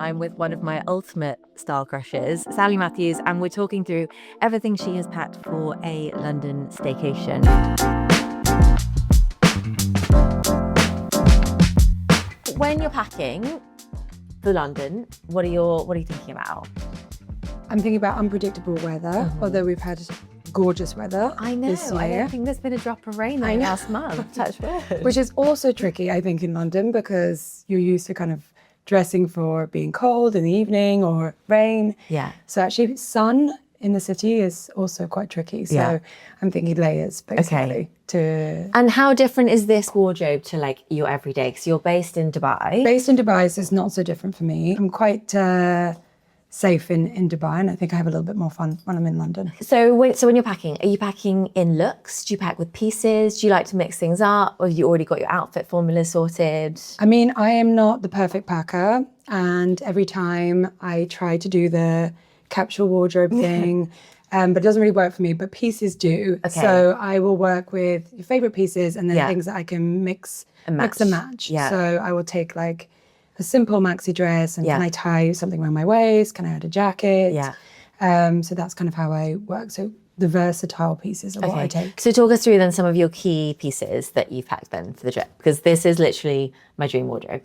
I'm with one of my ultimate style crushes, Sally Matthews, and we're talking through everything she has packed for a London staycation. When you're packing for London, what are you thinking about? I'm thinking about unpredictable weather, although we've had gorgeous weather. I know. This year. I don't think there's been a drop of rain there last month. Touch wood. Which is also tricky, I think, in London because you're used to kind of dressing for being cold in the evening or rain. Yeah. So actually, sun in the city is also quite tricky. So I'm thinking layers, basically. And how different is this wardrobe to like your everyday? Because you're based in Dubai. Based in Dubai, so it's not so different for me. I'm quite safe in Dubai, and I think I have a little bit more fun when I'm in London. So when you're packing, are you packing in looks? Do you pack with pieces? Do you like to mix things up? Or have you already got your outfit formula sorted? I mean, I am not the perfect packer, and every time I try to do the capsule wardrobe thing, but it doesn't really work for me, but pieces do. Okay. So I will work with your favorite pieces and then things that I can mix and match. Yeah. So I will take like a simple maxi dress and can I tie something around my waist? Can I add a jacket? Yeah. So that's kind of how I work. So the versatile pieces are what I take. So talk us through then some of your key pieces that you've packed then for the trip, because this is literally my dream wardrobe.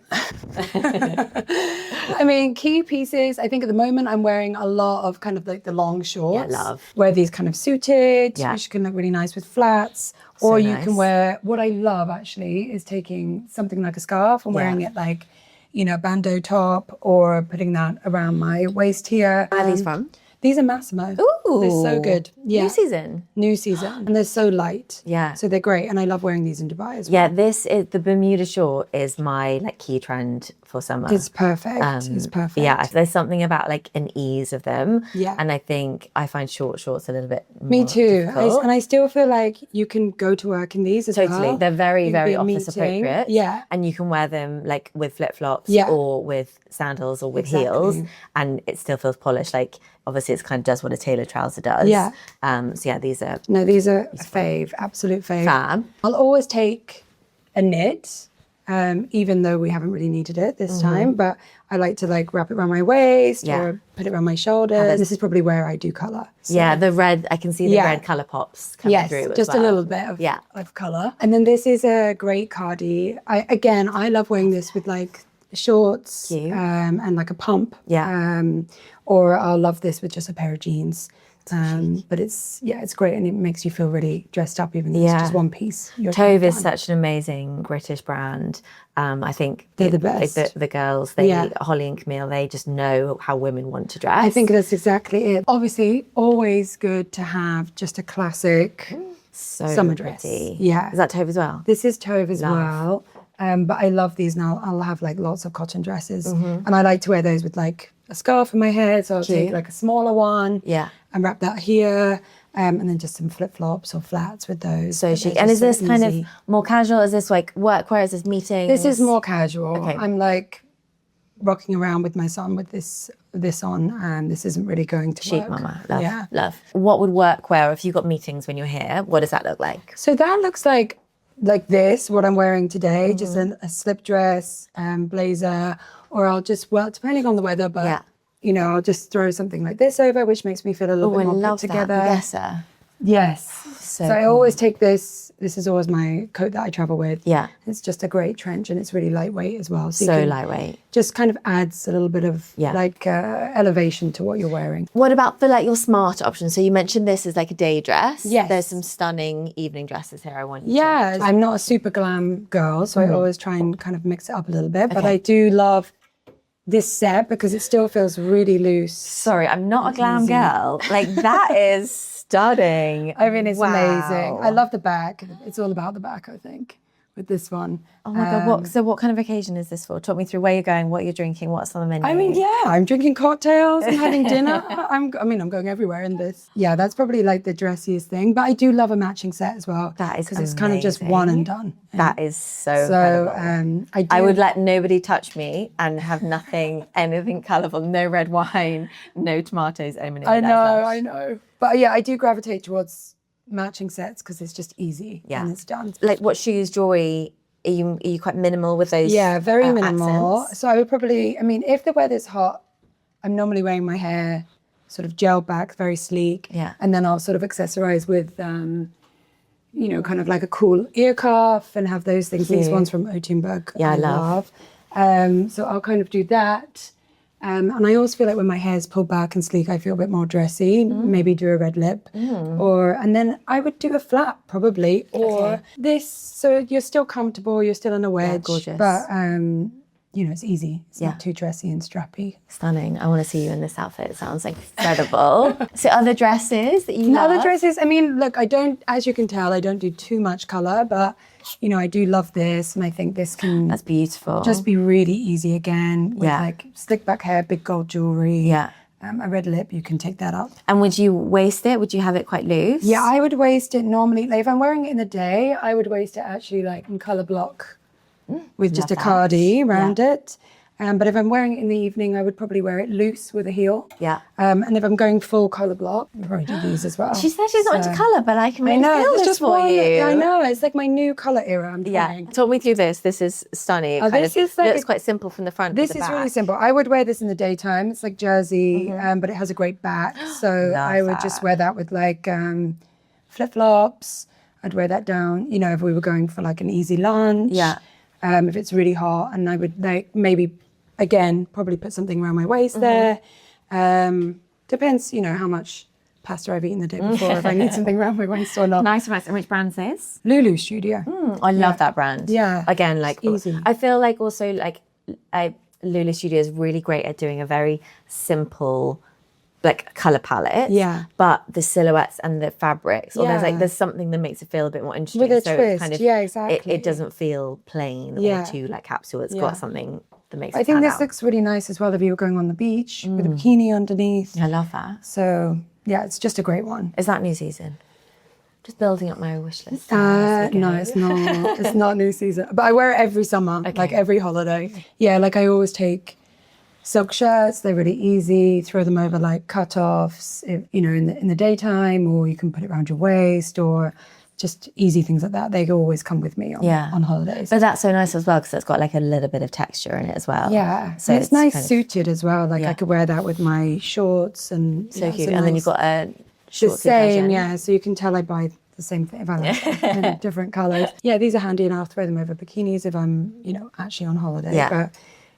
I mean, key pieces, I think at the moment I'm wearing a lot of kind of like the long shorts. Yeah, love. Wear these kind of suited, which can look really nice with flats. Or you can wear, what I love actually is taking something like a scarf and wearing it like, you know, bandeau top or putting that around my waist here. Where are these from? These are Massimo. Ooh. They're so good. Yeah. New season. New season. And they're so light. Yeah. So they're great. And I love wearing these in Dubai as well. Yeah, the Bermuda short is my like key trend for summer. It's perfect. It's perfect. Yeah, there's something about like an ease of them. Yeah. And I think I find short shorts a little bit more Me too. difficult. And I still feel like you can go to work in these as well. Totally. They're very, You can very be at a office meeting. appropriate. Yeah. And you can wear them like with flip-flops Yeah. or with sandals or with heels, and it still feels polished. Like obviously it kind of does what a tailor trouser does. Yeah. So yeah, these are These are a fave, absolute fave. fab. I'll always take a knit, even though we haven't really needed it this time, but I like to like wrap it around my waist or put it around my shoulders. This is probably where I do colour. So. Yeah, the red, I can see the red colour pops coming through as just well. a little bit of colour. And then this is a great cardi. I love wearing this with like shorts and like a pump. Yeah. Or I'll love this with just a pair of jeans. But it's great and it makes you feel really dressed up even though it's just one piece. Tove is such an amazing British brand. I think they're the best. Like the girls, Holly and Camille, they just know how women want to dress. I think that's exactly it. Obviously, always good to have just a classic summer dress. Yeah. Is that Tove as well? This is Tove as well. But I love these now. I'll have like lots of cotton dresses and I like to wear those with like a scarf in my head. So I'll take like a smaller one and wrap that here. And then just some flip-flops or flats with those. So chic. And is this kind of more casual? Is this like workwear? Is this meetings? This is more casual. Okay. I'm like rocking around with my son with this on, and this isn't really going to chic, work. mama. Love. Love. What would workwear if you got meetings when you're here? What does that look like? So that looks like this, what I'm wearing today, just a slip dress, blazer, or I'll just, depending on the weather, but you know, I'll just throw something like this over, which makes me feel a little bit more put together. Yes, sir. Yes. So I always take this. This is always my coat that I travel with. Yeah. It's just a great trench and it's really lightweight as well. So lightweight. Just kind of adds a little bit of like elevation to what you're wearing. What about for like your smart options? So you mentioned this is like a day dress. Yes. There's some stunning evening dresses here I want you to. I'm not a super glam girl, so I always try and kind of mix it up a little bit. But I do love this set because it still feels really loose. Sorry, I'm not a glam girl. Like that is stunning. I mean, it's amazing. I love the back. It's all about the back, I think, with this one. Oh my God, what kind of occasion is this for? Talk me through where you're going, what you're drinking, what's on the menu. I mean, I'm drinking cocktails and having dinner. I'm going everywhere in this. Yeah, that's probably like the dressiest thing. But I do love a matching set as well. That is because it's kind of just one and done. That is so incredible. I would let nobody touch me and have anything colourful, no red wine, no tomatoes. I know. But yeah, I do gravitate towards matching sets because it's just easy and it's done. Like what shoes, jewelry are you quite minimal with those? Yeah, very minimal. Accents? So I would probably, I mean, if the weather's hot, I'm normally wearing my hair sort of gel back, very sleek. Yeah. And then I'll sort of accessorize with, you know, kind of like a cool ear cuff and have those things. These ones from Otunberg, yeah, I love. So I'll kind of do that. And I always feel like when my hair's pulled back and sleek, I feel a bit more dressy. Maybe do a red lip, and then I would do a flap probably, or this. So you're still comfortable, you're still on a wedge, gorgeous. but you know, it's easy. It's not too dressy and strappy. Stunning. I want to see you in this outfit. It sounds incredible. So other dresses that you love? Other dresses, I mean, look, I don't, as you can tell, I don't do too much colour, but, you know, I do love this. And I think this can... That's beautiful. Just be really easy again with like slick back hair, big gold jewellery. Yeah. A red lip, you can take that up. And would you waist it? Would you have it quite loose? Yeah, I would waist it normally. Like if I'm wearing it in the day, I would waist it actually like in colour block with just a cardi around it. But if I'm wearing it in the evening, I would probably wear it loose with a heel. Yeah. And if I'm going full colour block, I'll probably do these as well. She said she's not into colour, but I can really feel it's this just for you. I know, it's like my new colour era I'm trying. Talk me through this. This is stunning. It this is like looks quite simple from the front This to the is back. really simple. I would wear this in the daytime. It's like jersey, but it has a great back. So I would just wear that with like flip-flops. I'd wear that down, you know, if we were going for like an easy lunch. Yeah. If it's really hot, and I would like maybe, again, probably put something around my waist there. Depends, you know, how much pasta I've eaten the day before, if I need something around my waist or not. Nice. And which brand is this? Lulu Studio. I love that brand. Yeah. Again, like easy. I feel like also like Lulu Studio is really great at doing a very simple like colour palette. Yeah. But the silhouettes and the fabrics, or there's something that makes it feel a bit more interesting. With a so twist. It's kind of, exactly. It doesn't feel plain or too like capsule. It's got something that makes it I think stand this out. looks really nice as well if you were going on the beach with a bikini underneath. I love that. So yeah, it's just a great one. Is that new season? Just building up my wish list. No, it's not. It's not new season. But I wear it every summer, like every holiday. Yeah, like I always take silk shirts. They're really easy. Throw them over like cut-offs, you know, in the daytime, or you can put it around your waist, or just easy things like that. They always come with me on holidays. But that's so nice as well because it's got like a little bit of texture in it as well. Yeah, so it's nice kind of suited as well. Like I could wear that with my shorts and so cute. And then you've got a the same, so you can tell I buy the same thing if I like in different colours. Yeah, these are handy, and I'll throw them over bikinis if I'm, you know, actually on holiday. Yeah. But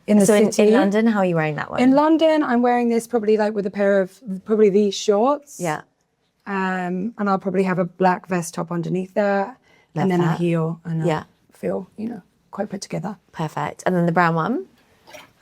in the city, in London, how are you wearing that one? In London, I'm wearing this probably like with a pair of probably these shorts. Yeah. And I'll probably have a black vest top underneath that, and then a heel, and I'll feel, you know, quite put together. Perfect. And then the brown one?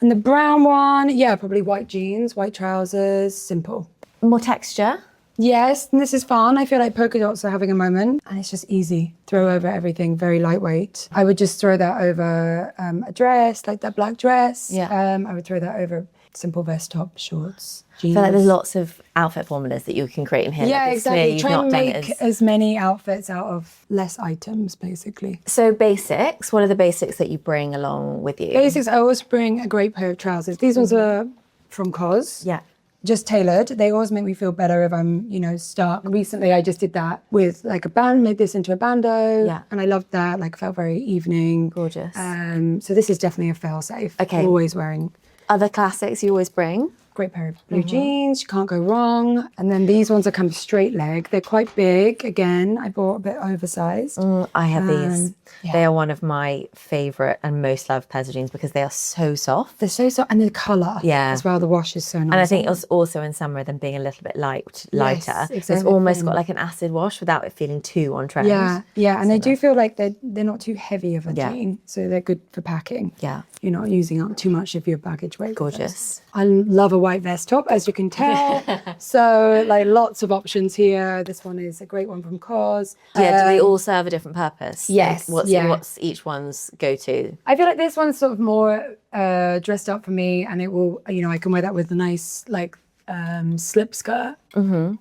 And the brown one, probably white jeans, white trousers, simple. More texture? Yes, and this is fun. I feel like polka dots are having a moment, and it's just easy. Throw over everything, very lightweight. I would just throw that over a dress, like that black dress. Yeah. I would throw that over simple vest top, shorts, jeans. I feel like there's lots of outfit formulas that you can create in here. Yeah, like exactly. Try and make as many outfits out of less items, basically. So basics, what are the basics that you bring along with you? Basics, I always bring a great pair of trousers. These ones are from COS. Yeah. Just tailored. They always make me feel better if I'm, you know, stuck. Recently, I just did that with like a band, made this into a bandeau. Yeah. And I loved that, like felt very evening. Gorgeous. So this is definitely a fail-safe. Okay. Always wearing. Other classics you always bring? Great pair of blue jeans, you can't go wrong. And then these ones are kind of straight leg. They're quite big. Again, I bought a bit oversized. I have these. Yeah. They are one of my favourite and most loved pairs of jeans because they are so soft. They're so soft, and the colour as well. The wash is so nice. And I think it's also in summer them being a little bit lighter. Yes, exactly. It's almost got like an acid wash without it feeling too on trend. Yeah, and they do feel like they're not too heavy of a jean, so they're good for packing. Yeah. You're not using up too much of your baggage weight. Gorgeous. I love a white vest top, as you can tell. So like lots of options here. This one is a great one from COS. Yeah, do they all serve a different purpose? Yes. Like what's each one's go-to? I feel like this one's sort of more dressed up for me, and it will, you know, I can wear that with a nice like slip skirt. Mm-hmm.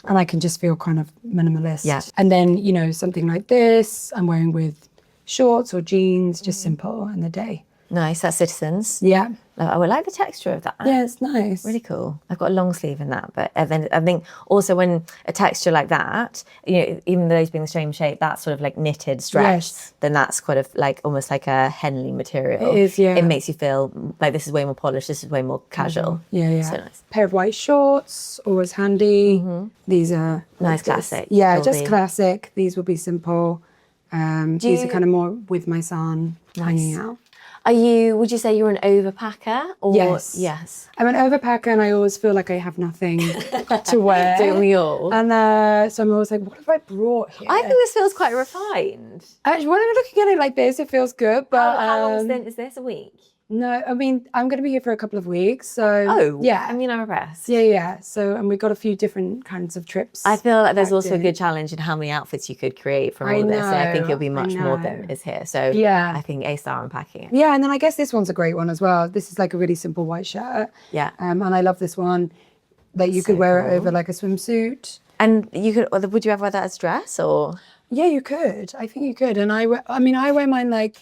And I can just feel kind of minimalist. Yeah. And then, you know, something like this, I'm wearing with shorts or jeans, just simple in the day. Nice, that's Citizens. Yeah. I would like the texture of that. Yeah, it's nice. Really cool. I've got a long sleeve in that, but then I think also when a texture like that, even those being the same shape, that sort of like knitted stretch, then that's kind of like almost like a Henley material. It is, yeah. It makes you feel like this is way more polished, this is way more casual. Yeah. So nice. Pair of white shorts, always handy. These are nice classic. Yeah, just classic. These will be simple. These are kind of more with my son hanging out. Would you say you're an overpacker? Or? Yes. I'm an overpacker and I always feel like I have nothing to wear. Don't we all? And so I'm always like, what have I brought here? I think this feels quite refined. Actually, when I'm looking at it like this, it feels good. But how long stint is this? A week? No, I mean, I'm going to be here for a couple of weeks. So, yeah. I mean, I'm impressed. Yeah. So, and we've got a few different kinds of trips. I feel like there's also a good challenge in how many outfits you could create from all this. So I think it'll be much more than is here. So, I think A-star unpacking it. Yeah, and then I guess this one's a great one as well. This is like a really simple white shirt. Yeah. And I love this one. That you could wear it over like a swimsuit. And would you ever wear that as dress or? Yeah, you could. I think you could. And I wear mine like,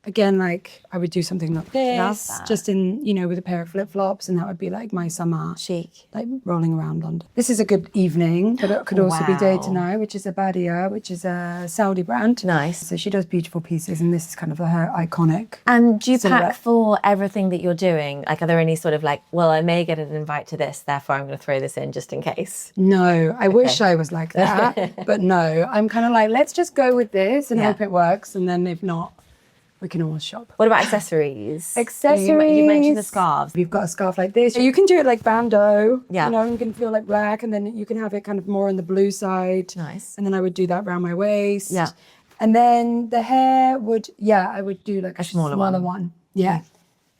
again, like I would do something like this, just in, with a pair of flip-flops, and that would be like my summer chic, like rolling around London. This is a good evening, but it could also be day to night, which is a Badia, which is a Saudi brand. Nice. So she does beautiful pieces, and this is kind of her iconic. And do you pack for everything that you're doing? Like, are there any sort of like, well, I may get an invite to this, therefore I'm going to throw this in just in case? No, I wish I was like that, but no, I'm kind of like, let's just go with this and hope it works, and then if not, we can always shop. What about accessories? Accessories. You mentioned the scarves. We've got a scarf like this. You can do it like bandeau. Yeah. You can feel like black, and then you can have it kind of more on the blue side. Nice. And then I would do that around my waist. Yeah. And then the hair I would do like a smaller one. Yeah.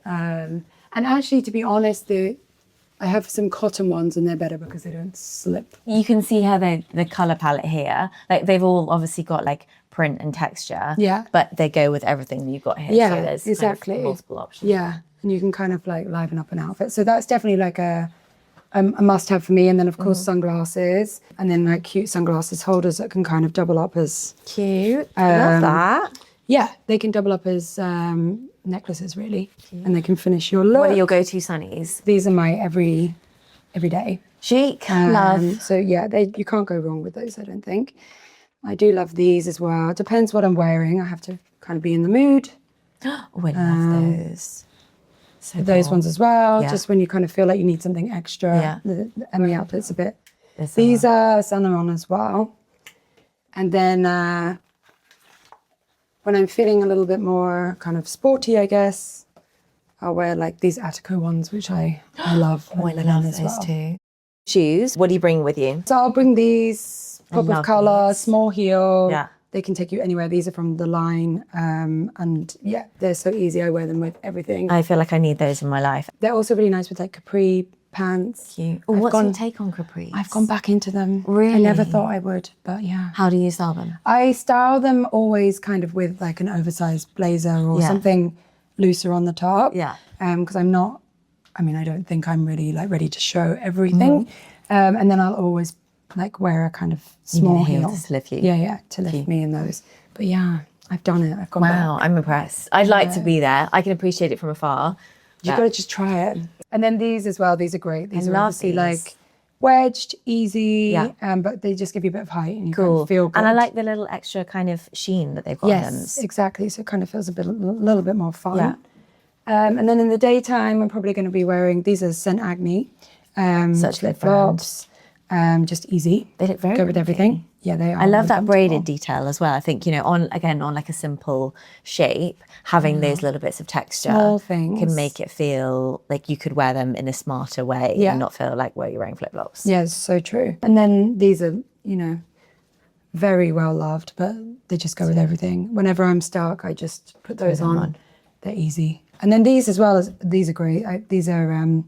And actually, to be honest, I have some cotton ones, and they're better because they don't slip. You can see how the colour palette here, like they've all obviously got like print and texture. Yeah. But they go with everything that you've got here. Yeah, so there's exactly. Kind of multiple options. Yeah. And you can kind of like liven up an outfit. So that's definitely like a must-have for me. And then, of course, sunglasses. And then like cute sunglasses holders that can kind of double up as... Cute. I love that. Yeah, they can double up as necklaces, really. Cute. And they can finish your look. What are your go-to sunnies? These are my everyday. Chic. Love. So, yeah, you can't go wrong with those, I don't think. I do love these as well. It depends what I'm wearing. I have to kind of be in the mood. Oh, I love those. So those ones as well, just when you kind of feel like you need something extra. Yeah. And the outfit's a bit. These are Saint-Laurent as well. And then when I'm feeling a little bit more kind of sporty, I guess, I'll wear like these Attico ones, which I love. I love those too. Shoes, what do you bring with you? So I'll bring these. Pop of colour, small heel. Yeah. They can take you anywhere. These are from the line. And yeah, they're so easy. I wear them with everything. I feel like I need those in my life. They're also really nice with like capri pants. Cute. What's your take on capris? I've gone back into them. Really? I never thought I would, but yeah. How do you style them? I style them always kind of with like an oversized blazer or something looser on the top. Yeah. Because I don't think I'm really like ready to show everything. And then I'll always like wear a kind of small heel to lift you. Yeah, to lift me in those. But yeah, I've done it. I've gone back. I'm impressed. I'd like to be there. I can appreciate it from afar. You've got to just try it. And then these as well. These are great. These are obviously like wedged, easy, but they just give you a bit of height and you kind of feel good. And I like the little extra kind of sheen that they've got on them. Yes, exactly. So it kind of feels a little bit more fun. Yeah. And then in the daytime, I'm probably going to be wearing, these are St. Agni. Such flip-flops. Just easy. They look very good with everything. Yeah, they are. I love that braided detail as well. I think, on like a simple shape, having those little bits of texture small things can make it feel like you could wear them in a smarter way and not feel like you're wearing flip-flops. Yeah, it's so true. And then these are, very well loved, but they just go with everything. Whenever I'm stuck, I just put those on. They're easy. And then these as well, these are great. These are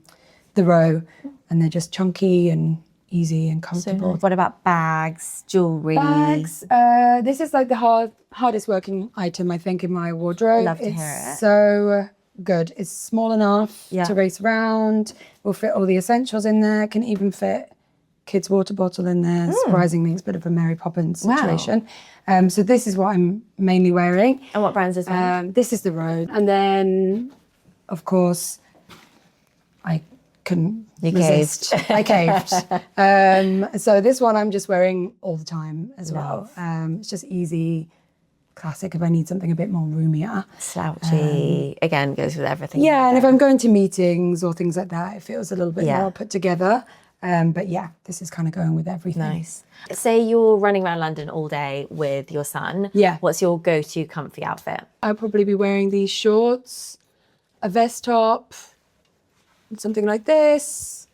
the Row, and they're just chunky and easy and comfortable. So what about bags, jewellery? Bags. This is like the hardest working item, I think, in my wardrobe. Love to hear it. So good. It's small enough to race around. Will fit all the essentials in there. Can even fit kids' water bottle in there. Surprisingly, it's a bit of a Mary Poppins situation. So this is what I'm mainly wearing. And what brands is that? This is the Row. And then of course, I couldn't You resist. caved. I caved. So this one I'm just wearing all the time as well. It's just easy, classic if I need something a bit more roomier. Slouchy, again, goes with everything. Yeah, and if I'm going to meetings or things like that, it feels a little bit more put together. But yeah, this is kind of going with everything. Nice. Say you're running around London all day with your son. Yeah. What's your go-to comfy outfit? I'll probably be wearing these shorts, a vest top, something like this,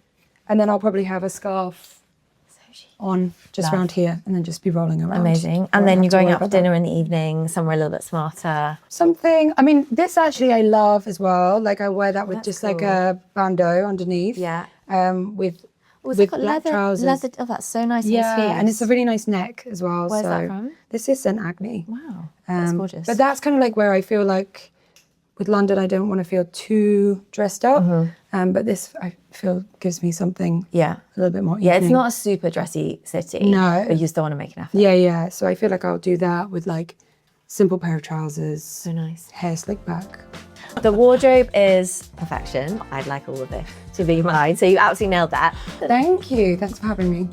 and then I'll probably have a scarf on just around here and then just be rolling around. Amazing. And then you're going out for dinner in the evening, somewhere a little bit smarter. Something, I mean, this actually I love as well. Like I wear that with just like a bandeau underneath. Yeah. With black trousers. Leather, oh, that's so nice. Yeah, and it's a really nice neck as well. Where's that from? This is St. Agni. Wow, that's gorgeous. But that's kind of like where I feel like with London, I don't want to feel too dressed up. But this, I feel, gives me something a little bit more evening. Yeah, it's not a super dressy city. No. But you still want to make an effort. Yeah. So I feel like I'll do that with like simple pair of trousers. So nice. Hair slicked back. The wardrobe is perfection. I'd like all of this to be mine. So you absolutely nailed that. Thank you. Thanks for having me.